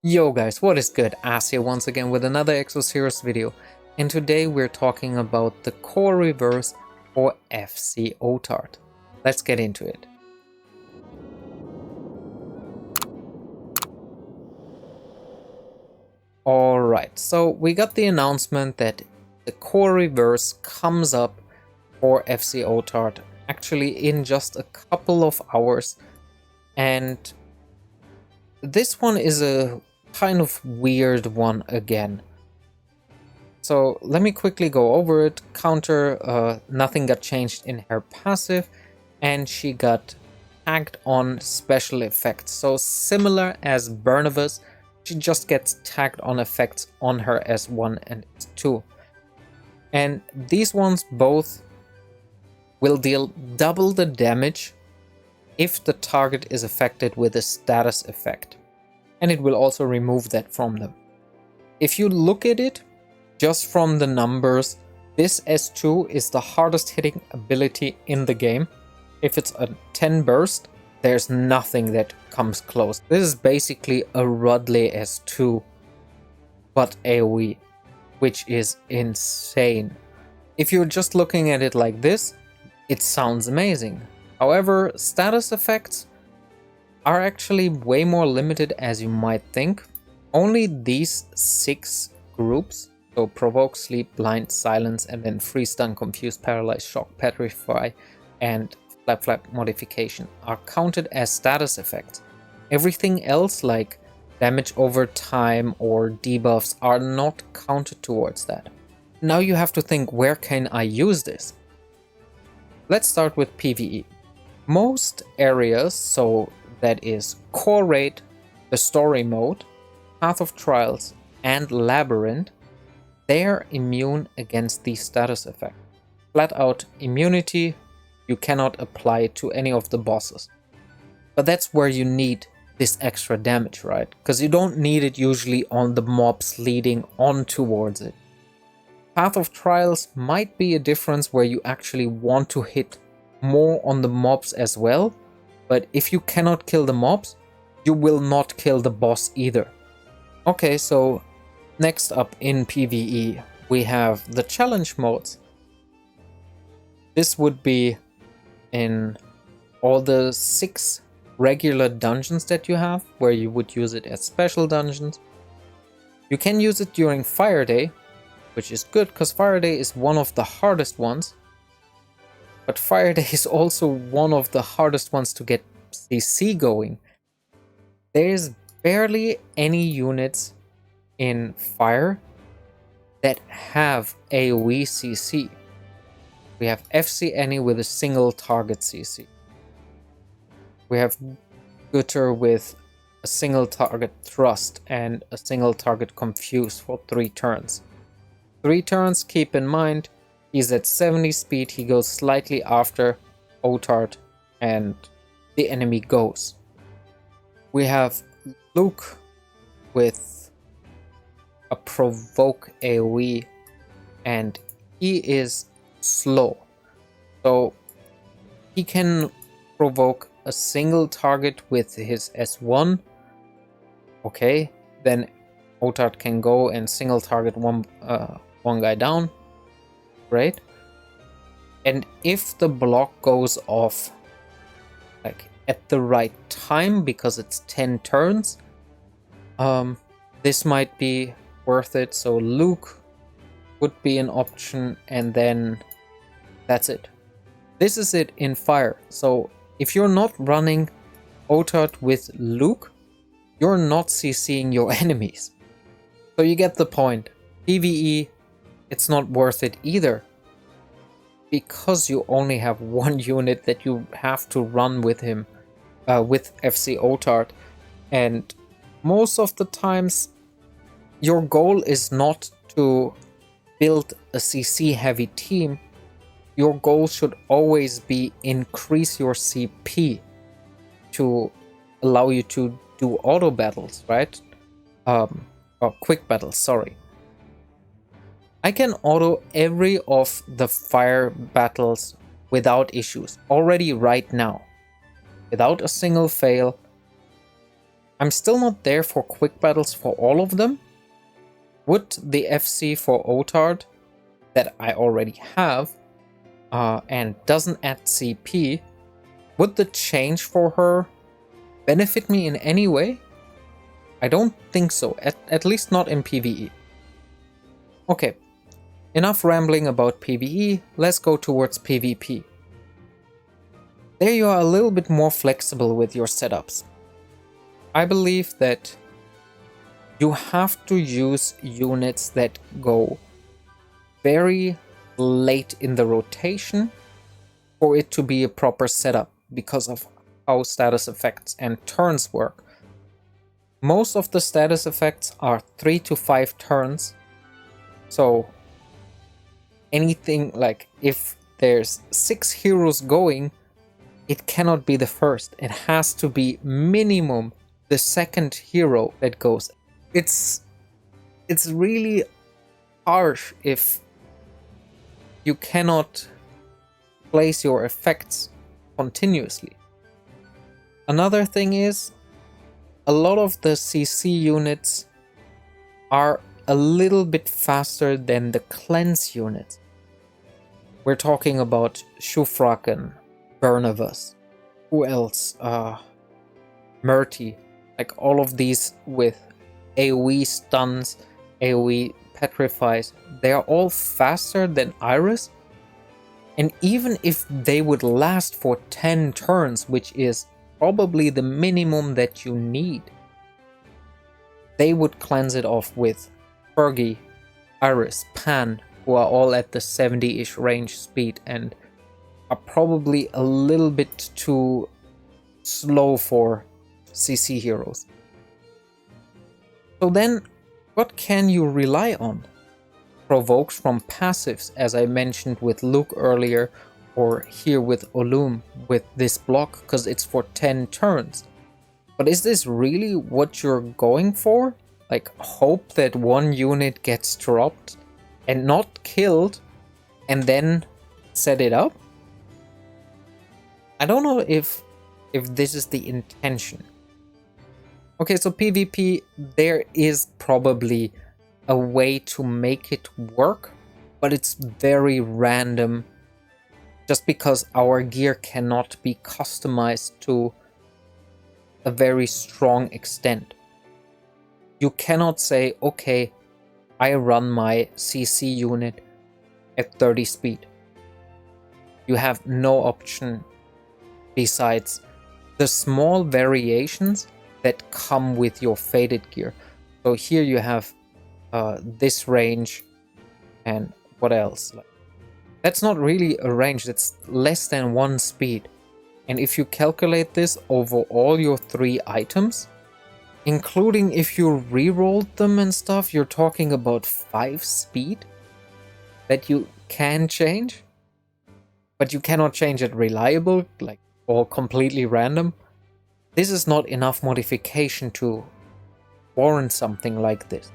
Yo guys, what is good? Az here once again with another Exos Heroes video, and today we're talking about the Core Reverse for FC Otard. Let's get into it. Alright, so we got the announcement that the Core Reverse comes up for FC Otard actually in just a couple of hours, and this one is a kind of weird one again. So let me quickly go over it. Counter, nothing got changed in her passive, and she got tagged on special effects. So similar as Burnivus, she just gets tagged on effects on her S1 and S2. And these ones both will deal double the damage if the target is affected with a status effect. And it will also remove that from them. If you look at it, just from the numbers, this S2 is the hardest hitting ability in the game. If it's a 10 burst, there's nothing that comes close. This is basically a Rudley S2, but AoE, which is insane. If you're just looking at it like this, it sounds amazing. However, status effects are actually way more limited as you might think. Only these 6 groups, so Provoke, Sleep, Blind, Silence, and then Freeze, Stun, Confuse, Paralyze, Shock, Petrify, and Flap modification, are counted as status effects. Everything else, like damage over time or debuffs, are not counted towards that. Now you have to think, where can I use this? Let's start with PvE. Most areas, so that is Core Raid, the Story Mode, Path of Trials, and Labyrinth, they are immune against these status effects. Flat out immunity, you cannot apply to any of the bosses. But that's where you need this extra damage, right? Because you don't need it usually on the mobs leading on towards it. Path of Trials might be a difference where you actually want to hit more on the mobs as well. But if you cannot kill the mobs, you will not kill the boss either. Okay, so next up in PvE, we have the challenge modes. This would be in all the 6 regular dungeons that you have, where you would use it as special dungeons. You can use it during Fire Day, which is good because Fire Day is one of the hardest ones. But Fire Day is also one of the hardest ones to get CC going. There's barely any units in Fire that have AoE CC. We have FC Any with a single target CC. We have Gutter with a single target thrust and a single target confuse for 3 turns. 3 turns, keep in mind, he's at 70 speed, he goes slightly after Otard and the enemy goes. We have Luke with a Provoke AoE, and he is slow. So he can provoke a single target with his S1. Okay, then Otard can go and single target one guy down. Great. And if the block goes off like at the right time, because it's 10 turns, this might be worth it. So Luke would be an option, and then that's it. This is it in Fire. So if you're not running Otard with Luke, you're not CCing your enemies. So you get the point. PvE, it's not worth it either, because you only have one unit that you have to run with him, with FC Otard, and most of the times your goal is not to build a CC heavy team. Your goal should always be increase your CP to allow you to do auto battles, right? Or quick battles, sorry. I can auto every of the Fire battles without issues already right now, without a single fail. I'm still not there for quick battles for all of them. Would the FC for Otard that I already have and doesn't add CP, would the change for her benefit me in any way? I don't think so, at least not in PvE. Okay, enough rambling about PvE, let's go towards PvP. There you are a little bit more flexible with your setups. I believe that you have to use units that go very late in the rotation for it to be a proper setup because of how status effects and turns work. Most of the status effects are 3 to 5 turns, so anything like if there's 6 heroes going, it cannot be the first. It has to be minimum the second hero that goes. It's really harsh if you cannot place your effects continuously. Another thing is, a lot of the CC units are a little bit faster than the cleanse units. We're talking about Shufraken, Bernavus, who else? Murti, like all of these with AoE stuns, AoE petrifies, they are all faster than Iris. And even if they would last for 10 turns, which is probably the minimum that you need, they would cleanse it off with Fergie, Iris, Pan, who are all at the 70-ish range speed and are probably a little bit too slow for CC heroes. So then, what can you rely on? Provokes from passives, as I mentioned with Luke earlier, or here with Olum with this block, because it's for 10 turns. But is this really what you're going for? Like, hope that one unit gets dropped and not killed, and then set it up? I don't know if this is the intention. Okay, so PvP, there is probably a way to make it work, but it's very random just because our gear cannot be customized to a very strong extent. You cannot say, okay, I run my CC unit at 30 speed. You have no option besides the small variations that come with your faded gear. So here you have this range, and what else? That's not really a range, that's less than 1 speed. And if you calculate this over all your 3 items, including if you re-rolled them and stuff, you're talking about 5 speed that you can change, but you cannot change it reliable, like all completely random. This is not enough modification to warrant something like this.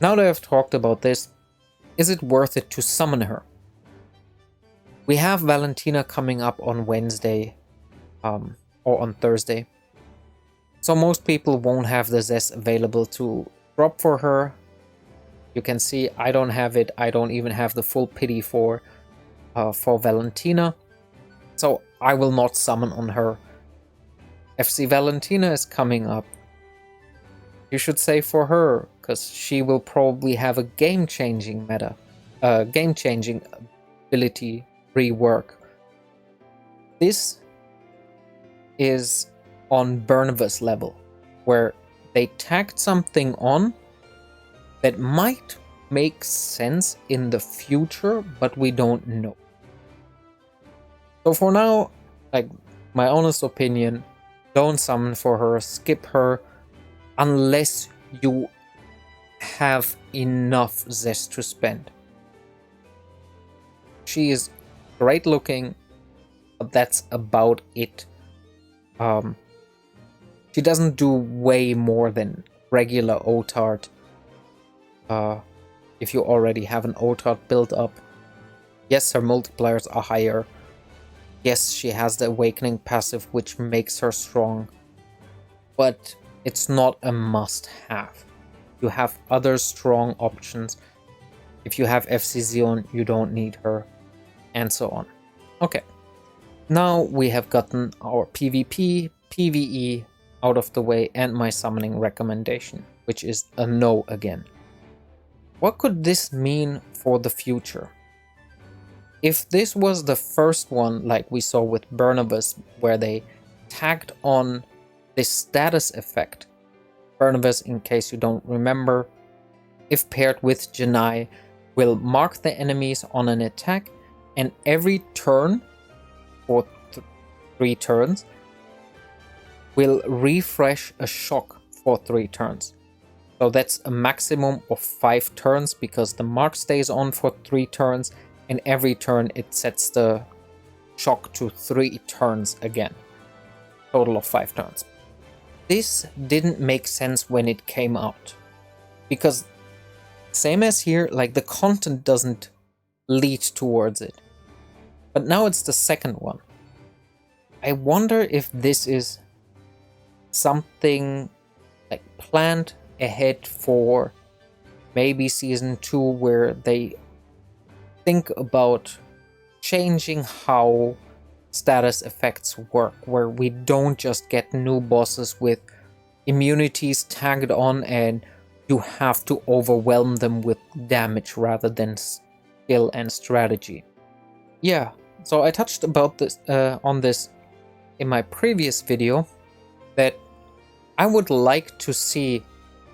Now that I've talked about this, is it worth it to summon her? We have Valentina coming up on Wednesday, or on Thursday. So most people won't have the Zest available to drop for her. You can see I don't have it. I don't even have the full pity for Valentina. So I will not summon on her. FC Valentina is coming up. You should say for her, because she will probably have a game-changing game-changing ability rework. This is on Bernavus level, where they tagged something on that might make sense in the future, but we don't know. So for now, like, my honest opinion, don't summon for her, skip her, unless you have enough Zest to spend. She is great looking, but that's about it. She doesn't do way more than regular Otard. If you already have an Otard built up. Yes, her multipliers are higher. Yes, she has the Awakening passive, which makes her strong. But it's not a must-have. You have other strong options. If you have FC Zeon, you don't need her, and so on. Okay, now we have gotten our PvP, PvE out of the way and my summoning recommendation, which is a no again. What could this mean for the future? If this was the first one, like we saw with Burnivus, where they tagged on this status effect, Burnivus, in case you don't remember, if paired with Janai, will mark the enemies on an attack, and every turn, for 3 turns, will refresh a shock for 3 turns. So that's a maximum of 5 turns, because the mark stays on for 3 turns, and every turn it sets the shock to 3 turns again. Total of 5 turns. This didn't make sense when it came out, because same as here, like the content doesn't lead towards it. But now it's the second one. I wonder if this is something like planned ahead for maybe season 2, where they think about changing how status effects work, where we don't just get new bosses with immunities tagged on and you have to overwhelm them with damage rather than skill and strategy. Yeah, so I touched about this on this in my previous video, that I would like to see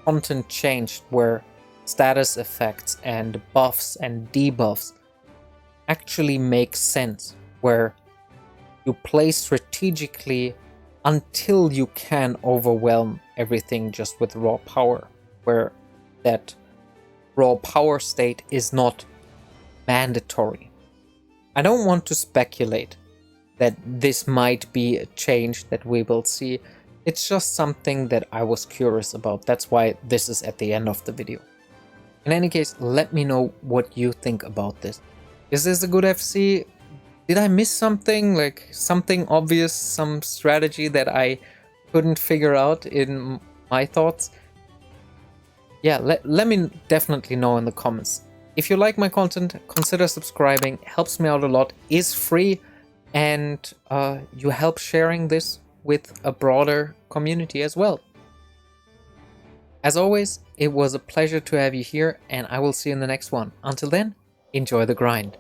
content changed where status effects and buffs and debuffs actually make sense, where you play strategically until you can overwhelm everything just with raw power, where that raw power state is not mandatory. I don't want to speculate that this might be a change that we will see. It's just something that I was curious about. That's why this is at the end of the video. In any case, let me know what you think about this. Is this a good FC? Did I miss something? Like something obvious, some strategy that I couldn't figure out in my thoughts? Yeah, let me definitely know in the comments. If you like my content, consider subscribing. It helps me out a lot, is free, and you help sharing this with a broader community as well. As always, it was a pleasure to have you here, and I will see you in the next one. Until then, enjoy the grind.